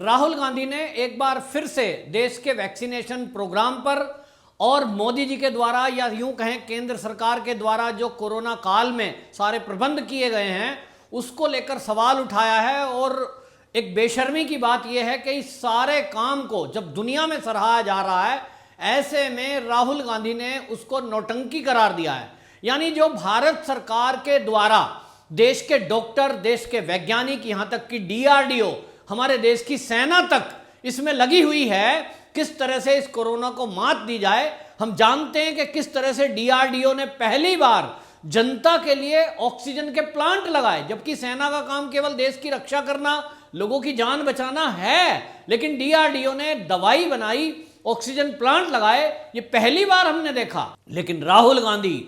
राहुल गांधी ने एक बार फिर से देश के वैक्सीनेशन प्रोग्राम पर और मोदी जी के द्वारा या यूं कहें केंद्र सरकार के द्वारा जो कोरोना काल में सारे प्रबंध किए गए हैं उसको लेकर सवाल उठाया है। और एक बेशर्मी की बात यह है कि इस सारे काम को जब दुनिया में सराहा जा रहा है, ऐसे में राहुल गांधी ने उसको नौटंकी करार दिया है। यानी जो भारत सरकार के द्वारा देश के डॉक्टर, देश के वैज्ञानिक, यहां तक कि डीआरडीओ, हमारे देश की सेना तक इसमें लगी हुई है किस तरह से इस कोरोना को मात दी जाए। हम जानते हैं कि किस तरह से डीआरडीओ ने पहली बार जनता के लिए ऑक्सीजन के प्लांट लगाए, जबकि सेना का काम केवल देश की रक्षा करना, लोगों की जान बचाना है, लेकिन डीआरडीओ ने दवाई बनाई, ऑक्सीजन प्लांट लगाए, ये पहली बार हमने देखा। लेकिन राहुल गांधी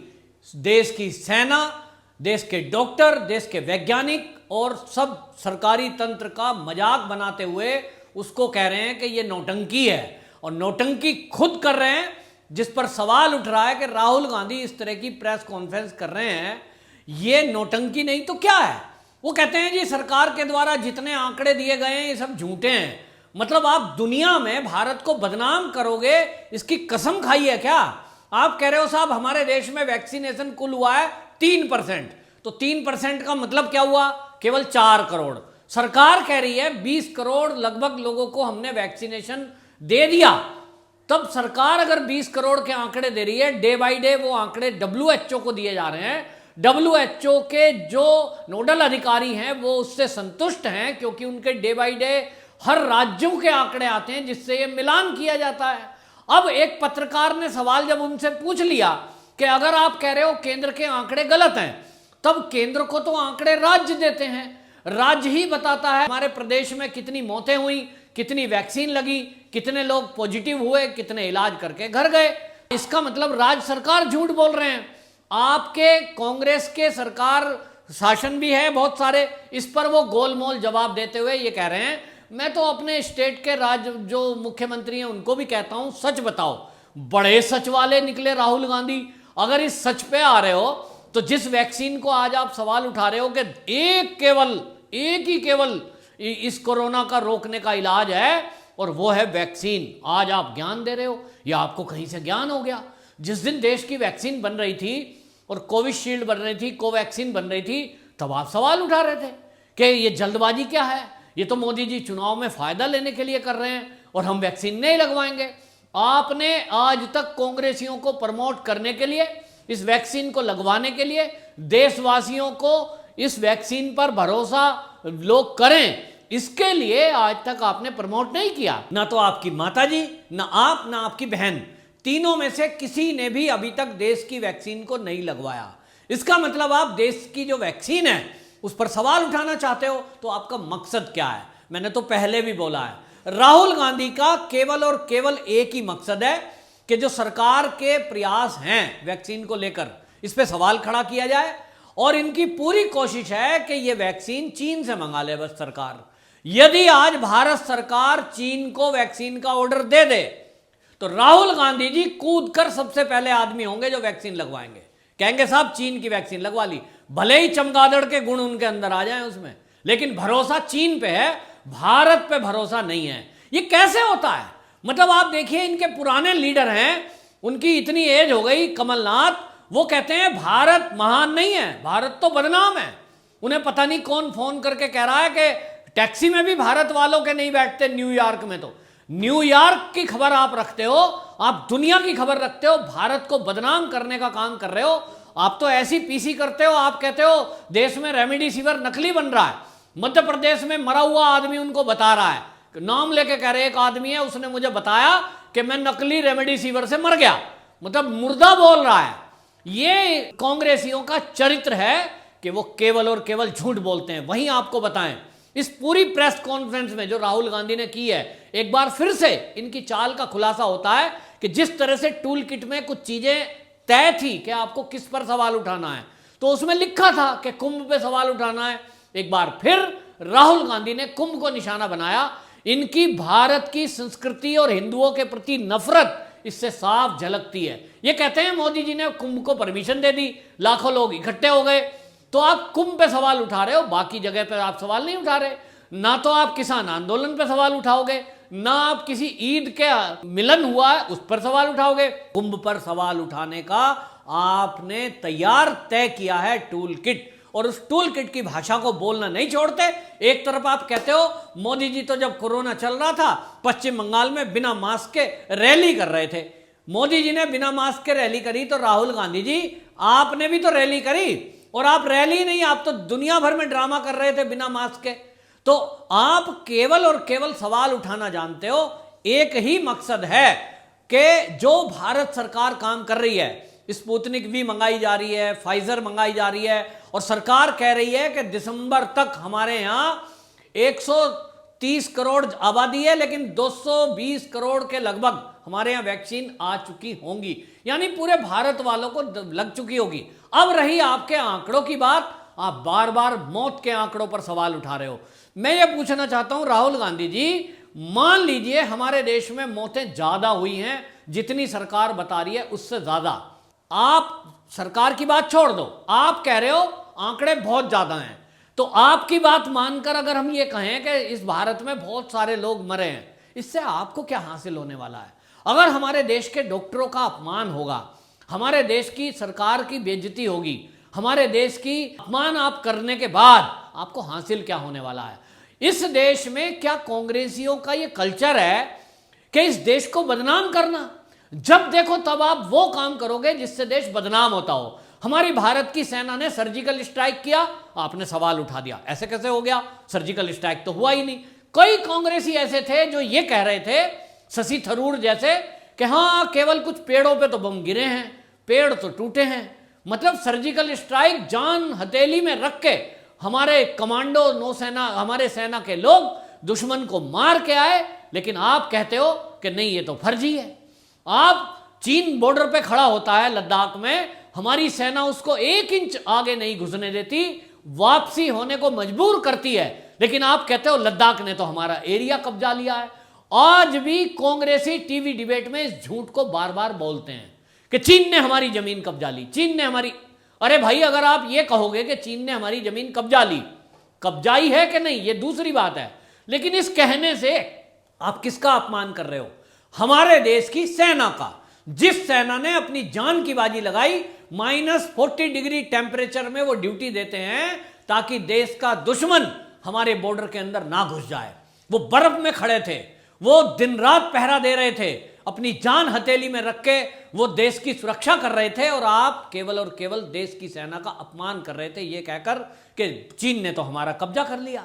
देश की सेना, देश के डॉक्टर, देश के वैज्ञानिक और सब सरकारी तंत्र का मजाक बनाते हुए उसको कह रहे हैं कि ये नौटंकी है, और नौटंकी खुद कर रहे हैं, जिस पर सवाल उठ रहा है कि राहुल गांधी इस तरह की प्रेस कॉन्फ्रेंस कर रहे हैं, ये नौटंकी नहीं तो क्या है। वो कहते हैं जी सरकार के द्वारा जितने आंकड़े दिए गए हैं ये सब झूठे हैं। मतलब आप दुनिया में भारत को बदनाम करोगे, इसकी कसम खाई है क्या? आप कह रहे हो साहब हमारे देश में वैक्सीनेशन कुल हुआ है 3%, तो 3% का मतलब क्या हुआ? केवल 4 करोड़। सरकार कह रही है 20 करोड़ लगभग लोगों को हमने वैक्सीनेशन दे दिया। तब सरकार अगर 20 करोड़ के आंकड़े दे रही है, डे बाय डे वो आंकड़े WHO को दिए जा रहे हैं। WHO के जो नोडल अधिकारी हैं वो उससे संतुष्ट हैं, क्योंकि उनके डे बाय डे हर राज्यों के आंकड़े आते हैं जिससे ये मिलान किया जाता है। अब एक पत्रकार ने सवाल जब उनसे पूछ लिया कि अगर आप कह रहे हो केंद्र के आंकड़े गलत हैं, तब केंद्र को तो आंकड़े राज्य देते हैं, राज्य ही बताता है हमारे प्रदेश में कितनी मौतें हुई, कितनी वैक्सीन लगी, कितने लोग पॉजिटिव हुए, कितने इलाज करके घर गए। इसका मतलब राज्य सरकार झूठ बोल रहे हैं। आपके कांग्रेस के सरकार शासन भी है बहुत सारे, इस पर वो गोलमोल जवाब देते हुए ये कह रहे हैं, मैं तो अपने स्टेट के राज्य जो मुख्यमंत्री हैं उनको भी कहता हूं सच बताओ। बड़े सच वाले निकले राहुल गांधी। अगर इस सच पे आ रहे हो तो जिस वैक्सीन को आज आप सवाल उठा रहे हो कि एक ही केवल इस कोरोना का रोकने का इलाज है और वो है वैक्सीन, आज आप ज्ञान दे रहे हो या आपको कहीं से ज्ञान हो गया? जिस दिन देश की वैक्सीन बन रही थी और कोविशील्ड बन रही थी, कोवैक्सीन बन रही थी, तब आप सवाल उठा रहे थे कि ये जल्दबाजी क्या है, ये तो मोदी जी चुनाव में फायदा लेने के लिए कर रहे हैं और हम वैक्सीन नहीं लगवाएंगे। आपने आज तक कांग्रेसियों को प्रमोट करने के लिए, इस वैक्सीन को लगवाने के लिए, देशवासियों को इस वैक्सीन पर भरोसा लोग करें, इसके लिए आज तक आपने प्रमोट नहीं किया। ना तो आपकी माताजी, ना आप, ना आपकी बहन, तीनों में से किसी ने भी अभी तक देश की वैक्सीन को नहीं लगवाया। इसका मतलब आप देश की जो वैक्सीन है उस पर सवाल उठाना चाहते हो, तो आपका मकसद क्या है? मैंने तो पहले भी बोला है, राहुल गांधी का केवल और केवल एक ही मकसद है कि जो सरकार के प्रयास हैं वैक्सीन को लेकर, इस पे सवाल खड़ा किया जाए, और इनकी पूरी कोशिश है कि ये वैक्सीन चीन से मंगा ले बस सरकार। यदि आज भारत सरकार चीन को वैक्सीन का ऑर्डर दे दे तो राहुल गांधी जी कूद कर सबसे पहले आदमी होंगे जो वैक्सीन लगवाएंगे। कहेंगे साहब चीन की वैक्सीन लगवा ली, भले ही चमगादड़ के गुण उनके अंदर आ जाएं उसमें, लेकिन भरोसा चीन पे है, भारत पे भरोसा नहीं है। ये कैसे होता है? मतलब आप देखिए, इनके पुराने लीडर हैं, उनकी इतनी एज हो गई, कमलनाथ, वो कहते हैं भारत महान नहीं है, भारत तो बदनाम है। उन्हें पता नहीं कौन फोन करके कह रहा है कि टैक्सी में भी भारत वालों के नहीं बैठते न्यूयॉर्क में। तो न्यूयॉर्क की खबर आप रखते हो, आप दुनिया की खबर रखते हो, भारत को बदनाम करने का काम कर रहे हो। आप तो ऐसी पीसी करते हो, आप कहते हो देश में रेमडेसिविर नकली बन रहा है। मध्य प्रदेश में मरा हुआ आदमी उनको बता रहा है, नाम लेके कह रहे एक आदमी है, उसने मुझे बताया कि मैं नकली रेमडेसिविर से मर गया, मतलब मुर्दा बोल रहा है। ये कांग्रेसियों का चरित्र है कि वो केवल और केवल झूठ बोलते हैं। वहीं आपको बताएं, इस पूरी प्रेस कॉन्फ्रेंस में जो राहुल गांधी ने की है, एक बार फिर से इनकी चाल का खुलासा होता है कि जिस तरह से टूल किट में कुछ चीजें तय थी कि आपको किस पर सवाल उठाना है, तो उसमें लिखा था कि कुंभ पे सवाल उठाना है। एक बार फिर राहुल गांधी ने कुंभ को निशाना बनाया। इनकी भारत की संस्कृति और हिंदुओं के प्रति नफरत इससे साफ झलकती है। ये कहते हैं मोदी जी ने कुंभ को परमिशन दे दी, लाखों लोग इकट्ठे हो गए, तो आप कुंभ पे सवाल उठा रहे हो, बाकी जगह पे आप सवाल नहीं उठा रहे। ना तो आप किसान आंदोलन पर सवाल उठाओगे, ना आप किसी ईद के मिलन हुआ है उस पर सवाल उठाओगे। कुंभ पर सवाल उठाने का आपने तैयार तय किया है टूल किट, और उस टूल किट की भाषा को बोलना नहीं छोड़ते। एक तरफ आप कहते हो मोदी जी तो जब कोरोना चल रहा था पश्चिम बंगाल में बिना मास्क के रैली कर रहे थे। मोदी जी ने बिना मास्क के रैली करी तो राहुल गांधी जी आपने भी तो रैली करी, और आप रैली नहीं, आप तो दुनिया भर में ड्रामा कर रहे थे बिना मास्क के। तो आप केवल और केवल सवाल उठाना जानते हो। एक ही मकसद है कि जो भारत सरकार काम कर रही है, स्पुतनिक वी मंगाई जा रही है, फाइजर मंगाई जा रही है, और सरकार कह रही है कि दिसंबर तक हमारे यहां 130 करोड़ आबादी है, लेकिन 220 करोड़ के लगभग हमारे यहां वैक्सीन आ चुकी होंगी, यानी पूरे भारत वालों को लग चुकी होगी। अब रही आपके आंकड़ों की बात, आप बार बार मौत के आंकड़ों पर सवाल उठा रहे हो। मैं ये पूछना चाहता हूं राहुल गांधी जी, मान लीजिए हमारे देश में मौतें ज्यादा हुई हैं जितनी सरकार बता रही है उससे ज्यादा, आप सरकार की बात छोड़ दो, आप कह रहे हो आंकड़े बहुत ज्यादा हैं, तो आपकी बात मानकर अगर हम ये कहें कि इस भारत में बहुत सारे लोग मरे हैं, इससे आपको क्या हासिल होने वाला है? अगर हमारे देश के डॉक्टरों का अपमान होगा, हमारे देश की सरकार की बेइज्जती होगी, हमारे देश की अपमान आप करने के बाद आपको हासिल क्या होने वाला है? इस देश में क्या कांग्रेसियों का ये कल्चर है कि इस देश को बदनाम करना? जब देखो तब आप वो काम करोगे जिससे देश बदनाम होता हो। हमारी भारत की सेना ने सर्जिकल स्ट्राइक किया, आपने सवाल उठा दिया, ऐसे कैसे हो गया? सर्जिकल स्ट्राइक तो हुआ ही नहीं। कई कांग्रेसी ऐसे थे जो ये कह रहे थे, शशि थरूर जैसे, कि हाँ केवल कुछ पेड़ों पे तो बम गिरे हैं, पेड़ तो टूटे हैं। मतलब सर्जिकल स्ट्राइक जान हथेली में रख के हमारे कमांडो नौसेना, हमारे सेना के लोग दुश्मन को मार के आए, लेकिन आप कहते हो कि नहीं ये तो फर्जी है। आप चीन बॉर्डर पे खड़ा होता है लद्दाख में, हमारी सेना उसको 1 इंच आगे नहीं घुसने देती, वापसी होने को मजबूर करती है, लेकिन आप कहते हो लद्दाख ने तो हमारा एरिया कब्जा लिया है। आज भी कांग्रेसी टीवी डिबेट में इस झूठ को बार बार बोलते हैं कि चीन ने हमारी जमीन कब्जा ली, चीन ने हमारी। अरे भाई, अगर आप ये कहोगे कि चीन ने हमारी जमीन कब्जा ली, कब्जाई है कि नहीं ये दूसरी बात है, लेकिन इस कहने से आप किसका अपमान कर रहे हो? हमारे देश की सेना का, जिस सेना ने अपनी जान की बाजी लगाई, -40 डिग्री टेम्परेचर में वो ड्यूटी देते हैं ताकि देश का दुश्मन हमारे बॉर्डर के अंदर ना घुस जाए। वो बर्फ में खड़े थे, वो दिन रात पहरा दे रहे थे, अपनी जान हथेली में रख के वो देश की सुरक्षा कर रहे थे, और आप केवल और केवल देश की सेना का अपमान कर रहे थे ये कहकर कि चीन ने तो हमारा कब्जा कर लिया।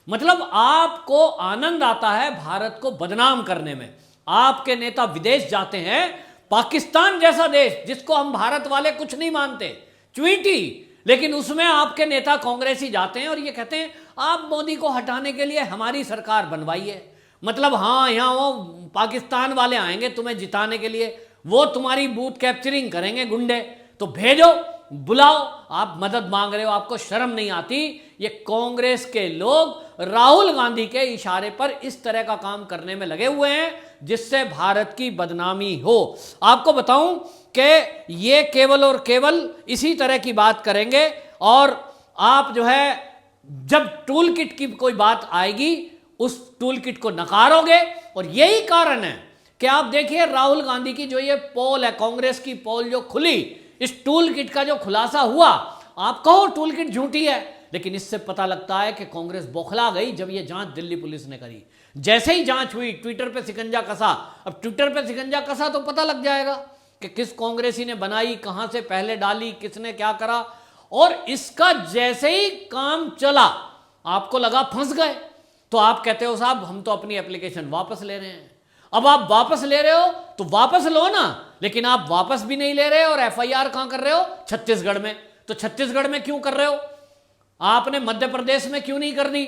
मतलब आपको आनंद आता है भारत को बदनाम करने में। आपके नेता विदेश जाते हैं, पाकिस्तान जैसा देश जिसको हम भारत वाले कुछ नहीं मानते, चुईटी, लेकिन उसमें आपके नेता कांग्रेसी जाते हैं और ये कहते हैं आप मोदी को हटाने के लिए हमारी सरकार बनवाई है। मतलब हाँ, यहाँ वो पाकिस्तान वाले आएंगे तुम्हें जिताने के लिए, वो तुम्हारी बूथ कैप्चरिंग करेंगे गुंडे, तो भेजो, बुलाओ, आप मदद मांग रहे हो, आपको शर्म नहीं आती? ये कांग्रेस के लोग राहुल गांधी के इशारे पर इस तरह का काम करने में लगे हुए हैं जिससे भारत की बदनामी हो। आपको बताऊं कि ये केवल और केवल इसी तरह की बात करेंगे, और आप जो है जब टूल किट की कोई बात आएगी उस टूल किट को नकारोगे। और यही कारण है कि आप देखिए राहुल गांधी की जो ये पोल है, कांग्रेस की पोल जो खुली, इस टूल किट का जो खुलासा हुआ, आप कहो टूल किट झूठी है, लेकिन इससे पता लगता है कि कांग्रेस बौखला गई जब ये जांच दिल्ली पुलिस ने करी। जैसे ही जांच हुई, ट्विटर पे शिकंजा कसा। अब ट्विटर पे शिकंजा कसा तो पता लग जाएगा कि किस कांग्रेसी ने बनाई, कहां से पहले डाली, किसने क्या करा। और इसका जैसे ही काम चला, आपको लगा फंस गए, तो आप कहते हो साहब हम तो अपनी एप्लीकेशन वापस ले रहे हैं। अब आप वापस ले रहे हो तो वापस लो ना, लेकिन आप वापस भी नहीं ले रहे और एफआईआर कहां कर रहे हो? छत्तीसगढ़ में। तो छत्तीसगढ़ में क्यों कर रहे हो? आपने मध्य प्रदेश में क्यों नहीं कर दी?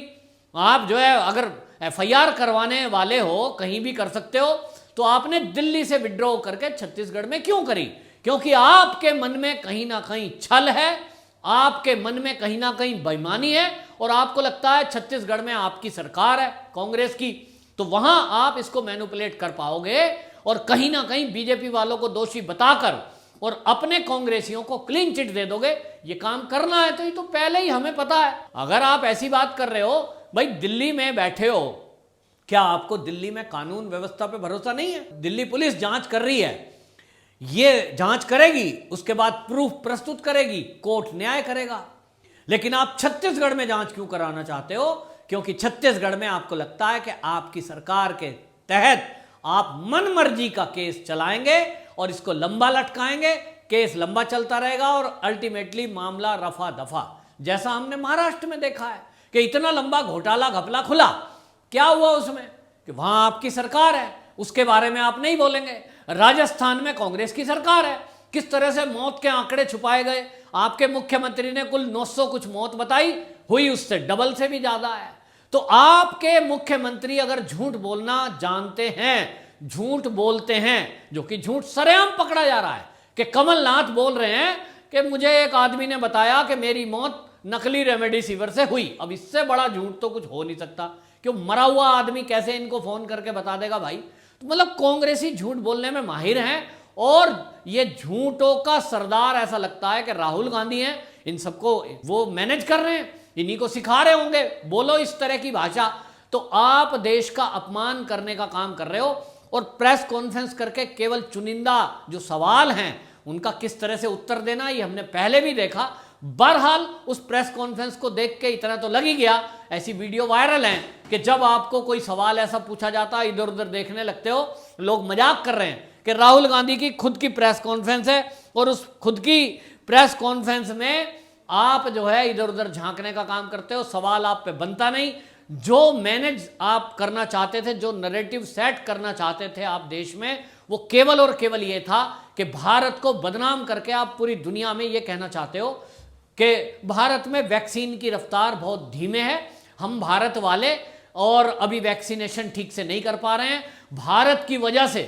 आप जो है अगर एफआईआर करवाने वाले हो, कहीं भी कर सकते हो, तो आपने दिल्ली से विड्रॉ करके छत्तीसगढ़ में क्यों करी? क्योंकि आपके मन में कहीं ना कहीं छल है, आपके मन में कहीं ना कहीं बेईमानी है, और आपको लगता है छत्तीसगढ़ में आपकी सरकार है कांग्रेस की, तो वहां आप इसको मैनिपुलेट कर पाओगे और कहीं ना कहीं बीजेपी वालों को दोषी बताकर और अपने कांग्रेसियों को क्लीन चिट दे दोगे। ये काम करना है तो ये तो पहले ही हमें पता है। अगर आप ऐसी बात कर रहे हो भाई दिल्ली में बैठे हो, क्या आपको दिल्ली में कानून व्यवस्था पे भरोसा नहीं है? दिल्ली पुलिस जांच कर रही है, ये जांच करेगी, उसके बाद प्रूफ प्रस्तुत करेगी, कोर्ट न्याय करेगा। लेकिन आप छत्तीसगढ़ में जांच क्यों कराना चाहते हो? क्योंकि छत्तीसगढ़ में आपको लगता है कि आपकी सरकार के तहत आप मनमर्जी का केस चलाएंगे और इसको लंबा लटकाएंगे, केस लंबा चलता रहेगा और अल्टीमेटली मामला रफा दफा, जैसा हमने महाराष्ट्र में देखा है कि इतना लंबा घोटाला घपला खुला, क्या हुआ उसमें कि वहां आपकी सरकार है, उसके बारे में आप नहीं बोलेंगे। राजस्थान में कांग्रेस की सरकार है, किस तरह से मौत के आंकड़े छुपाए गए। आपके मुख्यमंत्री ने कुल 900 कुछ मौत बताई, हुई उससे डबल से भी ज्यादा है। तो आपके मुख्यमंत्री अगर झूठ बोलना जानते हैं, झूठ बोलते हैं, जो कि झूठ सरेआम पकड़ा जा रहा है कि कमलनाथ बोल रहे हैं कि मुझे एक आदमी ने बताया कि मेरी मौत नकली रेमडेसिविर से हुई। अब इससे बड़ा झूठ तो कुछ हो नहीं सकता, क्यों मरा हुआ आदमी कैसे इनको फोन करके बता देगा भाई? तो मतलब कांग्रेसी झूठ बोलने में माहिर हैं और ये झूठों का सरदार ऐसा लगता है कि राहुल गांधी हैं, इन सबको वो मैनेज कर रहे हैं, इन्हीं को सिखा रहे होंगे बोलो इस तरह की भाषा। तो आप देश का अपमान करने का काम कर रहे हो और प्रेस कॉन्फ्रेंस करके केवल चुनिंदा जो सवाल हैं उनका किस तरह से उत्तर देना, ये हमने पहले भी देखा। बहरहाल उस प्रेस कॉन्फ्रेंस को देख के इतना तो लग ही गया, ऐसी वीडियो वायरल हैं कि जब आपको कोई सवाल ऐसा पूछा जाता है इधर उधर देखने लगते हो। लोग मजाक कर रहे हैं कि राहुल गांधी की खुद की प्रेस कॉन्फ्रेंस है और उस खुद की प्रेस कॉन्फ्रेंस में आप जो है इधर उधर झांकने का काम करते हो, सवाल आप पे बनता नहीं। जो मैनेज आप करना चाहते थे, जो नैरेटिव सेट करना चाहते थे आप देश में, वो केवल और केवल ये था कि भारत को बदनाम करके आप पूरी दुनिया में ये कहना चाहते हो कि भारत में वैक्सीन की रफ्तार बहुत धीमे है, हम भारत वाले और अभी वैक्सीनेशन ठीक से नहीं कर पा रहे हैं, भारत की वजह से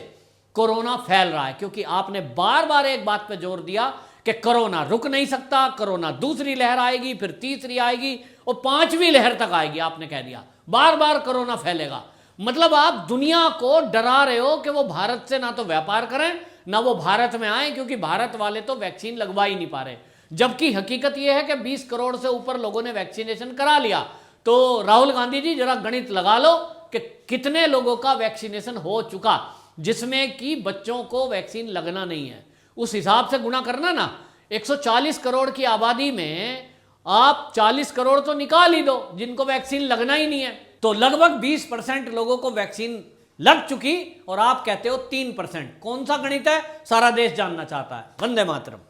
कोरोना फैल रहा है। क्योंकि आपने बार बार एक बात पे जोर दिया कि कोरोना रुक नहीं सकता, कोरोना दूसरी लहर आएगी, फिर तीसरी आएगी और 5वीं लहर तक आएगी। आपने कह दिया बार बार कोरोना फैलेगा, मतलब आप दुनिया को डरा रहे हो कि वो भारत से ना तो व्यापार करें ना वो भारत में आए, क्योंकि भारत वाले तो वैक्सीन लगवा ही नहीं पा रहे। जबकि हकीकत यह है कि 20 करोड़ से ऊपर लोगों ने वैक्सीनेशन करा लिया। तो राहुल गांधी जी जरा गणित लगा लो कि कितने लोगों का वैक्सीनेशन हो चुका, जिसमें कि बच्चों को वैक्सीन लगना नहीं है। उस हिसाब से गुणा करना ना, 140 करोड़ की आबादी में आप 40 करोड़ तो निकाल ही दो जिनको वैक्सीन लगना ही नहीं है। तो लगभग 20% लोगों को वैक्सीन लग चुकी और आप कहते हो 3%। कौन सा गणित है, सारा देश जानना चाहता है। वंदे मातरम।